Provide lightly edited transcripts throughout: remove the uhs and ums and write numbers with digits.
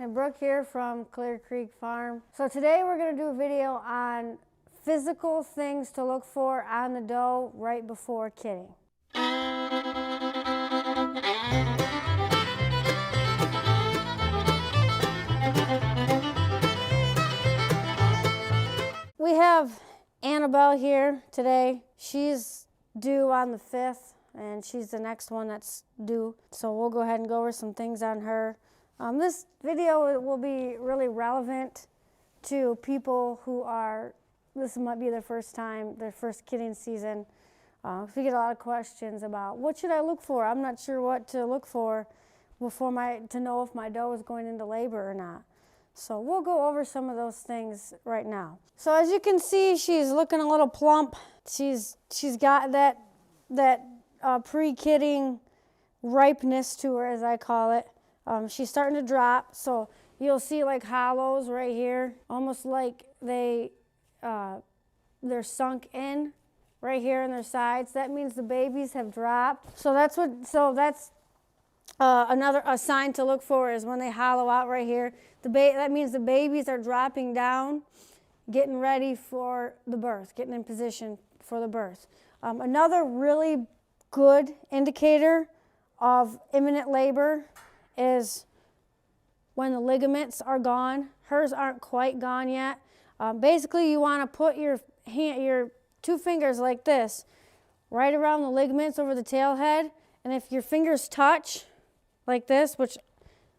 And Brooke here from Clear Creek Farm. So today we're going to do a video on physical things to look for on the doe right before kidding. We have Annabelle here today. She's due on the 5th, and she's the next one that's due. So we'll go ahead and go over some things on her. This video will be really relevant to people who are, this might be their first time, their first kidding season. We get a lot of questions about what should I look for? I'm not sure what to look for to know if my doe is going into labor or not. So we'll go over some of those things right now. So as you can see, she's looking a little plump. She's got that pre-kidding ripeness to her, as I call it. She's starting to drop, so you'll see like hollows right here, almost like they're sunk in right here in their sides. That means the babies have dropped. So that's another sign to look for is when they hollow out right here. That means the babies are dropping down, getting ready for the birth, getting in position for the birth. Another really good indicator of imminent labor is when the ligaments are gone. Hers aren't quite gone yet. Basically, you want to put your two fingers like this right around the ligaments over the tail head, and if your fingers touch like this, which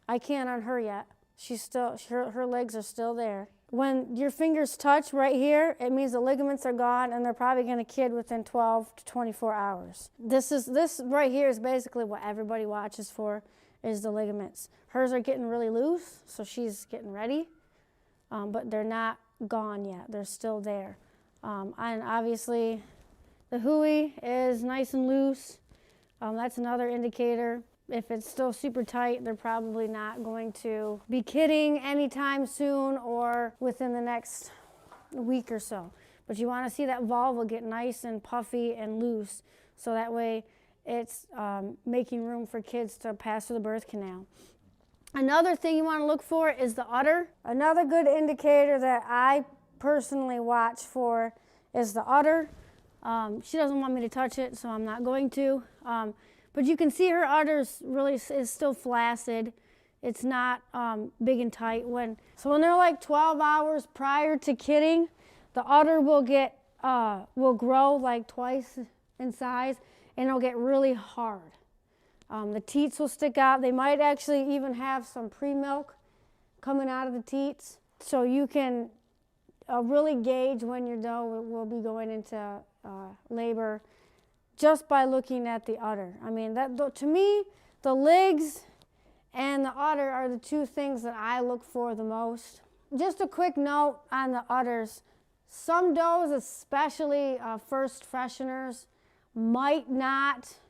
I can't on her yet, her legs are still there. When your fingers touch right here, it means the ligaments are gone and they're probably going to kid within 12 to 24 hours. This right here is basically what everybody watches for, is the ligaments. Hers are getting really loose, so she's getting ready, but they're not gone yet. They're still there. And obviously the hooey is nice and loose. That's another indicator. If it's still super tight, they're probably not going to be kidding anytime soon or within the next week or so. But you want to see that vulva get nice and puffy and loose, so that way it's making room for kids to pass through the birth canal. Another thing you want to look for is the udder. Another good indicator that I personally watch for is the udder. She doesn't want me to touch it, so I'm not going to. But you can see her udder is still flaccid. It's not big and tight. So when they're like 12 hours prior to kidding, the udder will grow like twice in size, and it'll get really hard. The teats will stick out. They might actually even have some pre-milk coming out of the teats. So you can really gauge when your doe will be going into labor just by looking at the udder. I mean, to me, the legs and the udder are the two things that I look for the most. Just a quick note on the udders. Some does, especially first fresheners,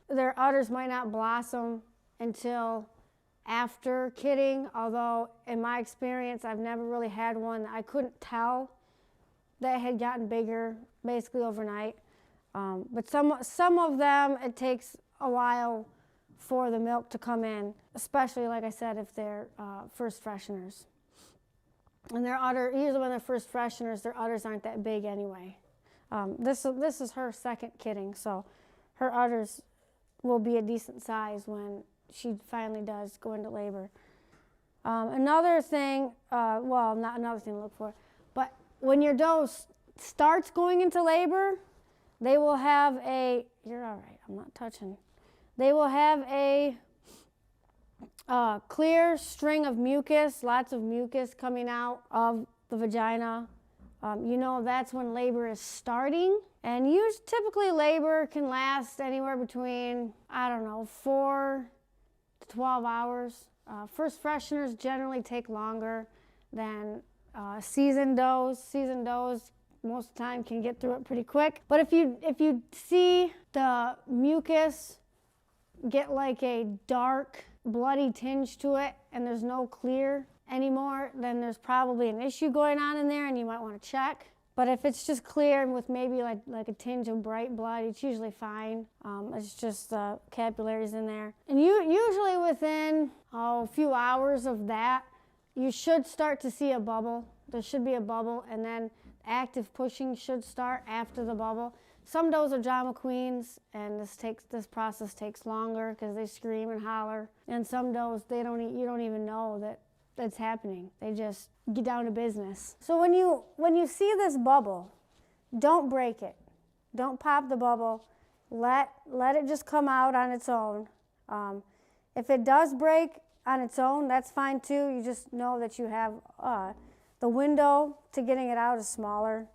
their udders might not blossom until after kidding, although in my experience, I've never really had one that I couldn't tell that had gotten bigger basically overnight. But some of them, it takes a while for the milk to come in, especially, like I said, if they're first fresheners. And usually when they're first fresheners, their udders aren't that big anyway. This is her second kidding, so her udders will be a decent size when she finally does go into labor. Another thing, well, not another thing to look for, but when your doe starts going into labor, they will have you're all right, I'm not touching. They will have a clear string of mucus, lots of mucus coming out of the vagina. You know that's when labor is starting. And typically labor can last anywhere between, 4 to 12 hours. First fresheners generally take longer than seasoned does. Seasoned does most of the time can get through it pretty quick. But if you see the mucus get like a dark, bloody tinge to it and there's no clear anymore, then there's probably an issue going on in there and you might want to check. But if it's just clear and with maybe like a tinge of bright blood, it's usually fine. It's just the capillaries in there. And usually within a few hours of that, you should start to see a bubble. There should be a bubble, and then active pushing should start after the bubble. Some does are drama queens, and this process takes longer because they scream and holler. And some does, you don't even know that that's happening. They just get down to business. So when you see this bubble, don't break it. Don't pop the bubble. Let it just come out on its own. If it does break on its own, that's fine too. You just know that you have the window to getting it out is smaller,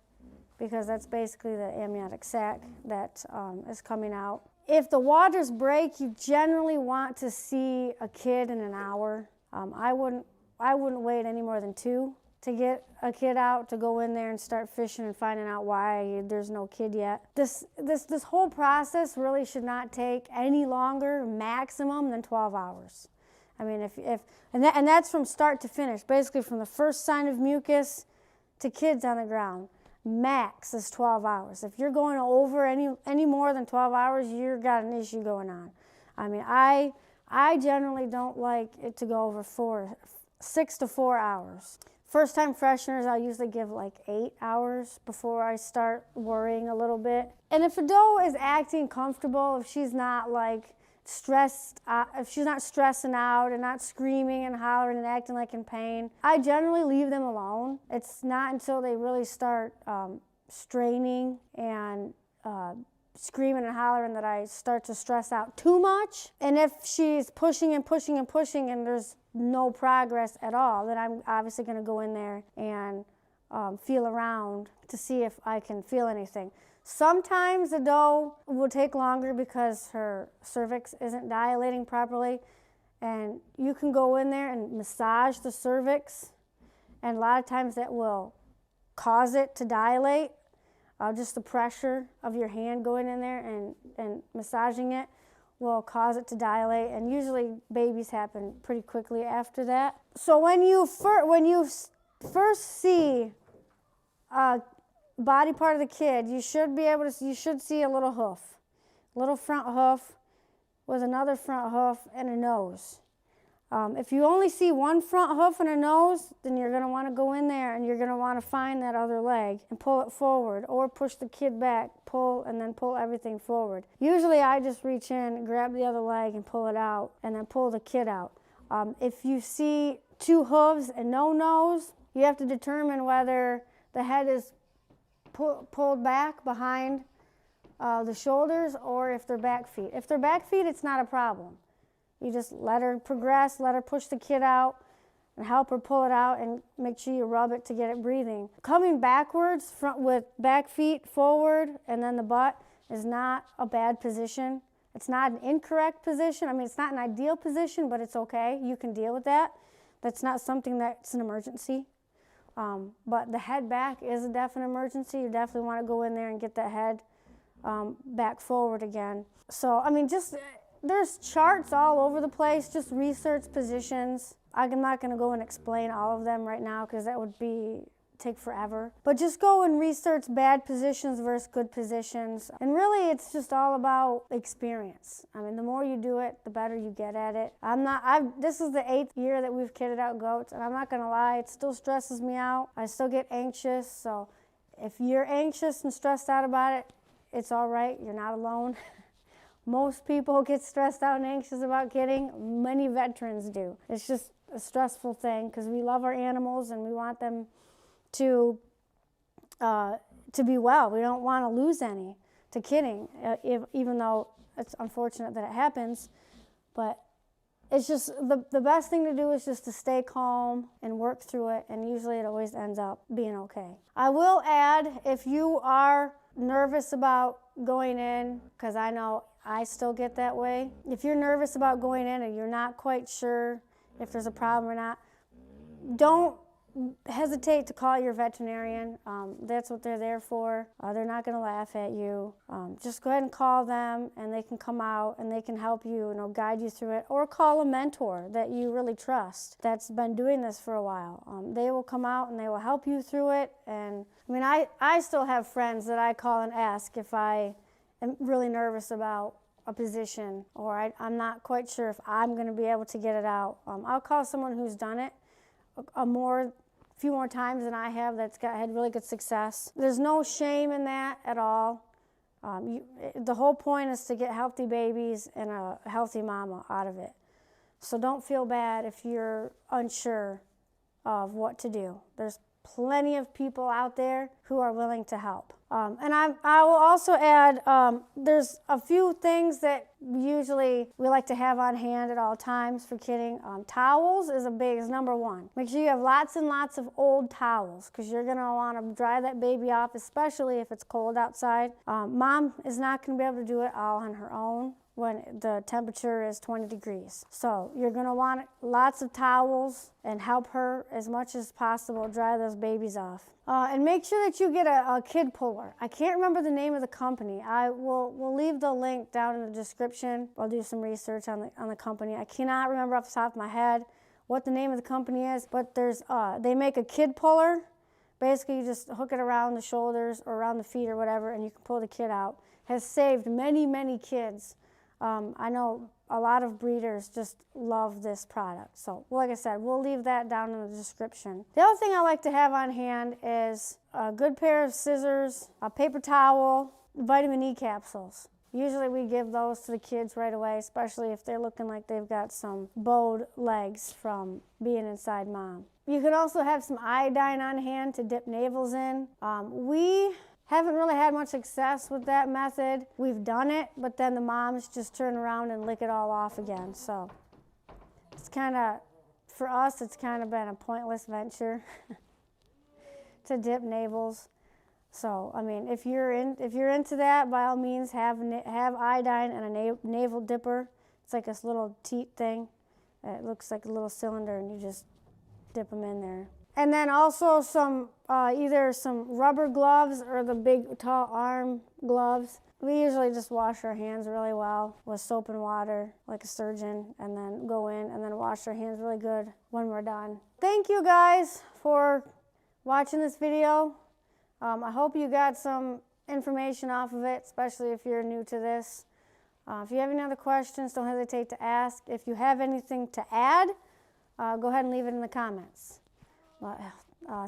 because that's basically the amniotic sac that is coming out. If the waters break, you generally want to see a kid in an hour. I wouldn't wait any more than 2 to get a kid out, to go in there and start fishing and finding out why there's no kid yet. This whole process really should not take any longer, maximum, than 12 hours. I mean, and that's from start to finish, basically from the first sign of mucus to kids on the ground. Max is 12 hours. If you're going over any more than 12 hours, you've got an issue going on. I mean, I generally don't like it to go over 6 to 4 hours. First time fresheners, I'll usually give like 8 hours before I start worrying a little bit. And if a doe is acting comfortable, if she's not like stressed, if she's not stressing out and not screaming and hollering and acting like in pain, I generally leave them alone. It's not until they really start straining and screaming and hollering that I start to stress out too much. And if she's pushing and pushing and pushing and there's no progress at all, then I'm obviously going to go in there and feel around to see if I can feel anything. Sometimes the doe will take longer because her cervix isn't dilating properly, and you can go in there and massage the cervix, and a lot of times that will cause it to dilate. Just the pressure of your hand going in there and massaging it will cause it to dilate, and usually babies happen pretty quickly after that. So when you first see a body part of the kid, you should see a little hoof, a little front hoof with another front hoof and a nose. If you only see one front hoof and a nose, then you're going to want to go in there and you're going to want to find that other leg and pull it forward, or push the kid back, pull, and then pull everything forward. Usually I just reach in, grab the other leg and pull it out, and then pull the kid out. If you see 2 hooves and no nose, you have to determine whether the head is pulled back behind the shoulders, or if they're back feet. If they're back feet, it's not a problem. You just let her progress, let her push the kid out, and help her pull it out, and make sure you rub it to get it breathing. Coming backwards with back feet forward and then the butt is not a bad position. It's not an incorrect position. I mean, it's not an ideal position, but it's okay. You can deal with that. That's not something that's an emergency. But the head back is a definite emergency. You definitely want to go in there and get that head back forward again. So, I mean, there's charts all over the place. Just research positions. I'm not going to go and explain all of them right now because that would take forever. But just go and research bad positions versus good positions. And really, it's just all about experience. I mean, the more you do it, the better you get at it. This is the 8th year that we've kitted out goats, and I'm not going to lie, it still stresses me out. I still get anxious. So if you're anxious and stressed out about it, it's all right. You're not alone. Most people get stressed out and anxious about kidding. Many veterans do. It's just a stressful thing because we love our animals and we want them to be well. We don't want to lose any to kidding, even though it's unfortunate that it happens. But it's just the best thing to do is just to stay calm and work through it, and usually it always ends up being okay. I will add, if you are nervous about going in, because I know I still get that way. If you're nervous about going in and you're not quite sure if there's a problem or not, don't hesitate to call your veterinarian. That's what they're there for. They're not going to laugh at you. Just go ahead and call them, and they can come out and they can help you, guide you through it. Or call a mentor that you really trust that's been doing this for a while. They will come out and they will help you through it. And I mean, I still have friends that I call and ask if I am really nervous about a position, or I'm not quite sure if I'm going to be able to get it out. I'll call someone who's done it, a few more times than I have that's had really good success. There's no shame in that at all. The whole point is to get healthy babies and a healthy mama out of it. So don't feel bad if you're unsure of what to do. There's plenty of people out there who are willing to help. And I will also add, there's a few things that usually we like to have on hand at all times for kidding. Towels is number one. Make sure you have lots and lots of old towels because you're gonna want to dry that baby off, especially if it's cold outside. Mom is not gonna be able to do it all on her own when the temperature is 20 degrees. So you're gonna want lots of towels and help her as much as possible dry those babies off. And make sure that you get a kid puller. I can't remember the name of the company. We'll leave the link down in the description. I'll do some research on the company. I cannot remember off the top of my head what the name of the company is, but they make a kid puller. Basically, you just hook it around the shoulders or around the feet or whatever, and you can pull the kid out. Has saved many, many kids. I know a lot of breeders just love this product. So, like I said, we'll leave that down in the description. The other thing I like to have on hand is a good pair of scissors, a paper towel, vitamin E capsules. Usually we give those to the kids right away, especially if they're looking like they've got some bowed legs from being inside mom. You can also have some iodine on hand to dip navels in. We haven't really had much success with that method. We've done it, but then the moms just turn around and lick it all off again. So it's for us, it's kind of been a pointless venture to dip navels. So, I mean, if you're into that, by all means, have iodine and a navel dipper. It's like this little teat thing. It looks like a little cylinder, and you just dip them in there. And then also either some rubber gloves or the big, tall arm gloves. We usually just wash our hands really well with soap and water, like a surgeon, and then go in and then wash our hands really good when we're done. Thank you guys for watching this video. I hope you got some information off of it, especially if you're new to this. If you have any other questions, don't hesitate to ask. If you have anything to add, go ahead and leave it in the comments.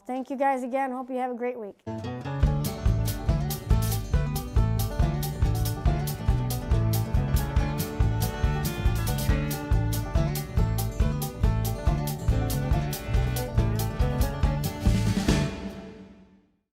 Thank you guys again. Hope you have a great week.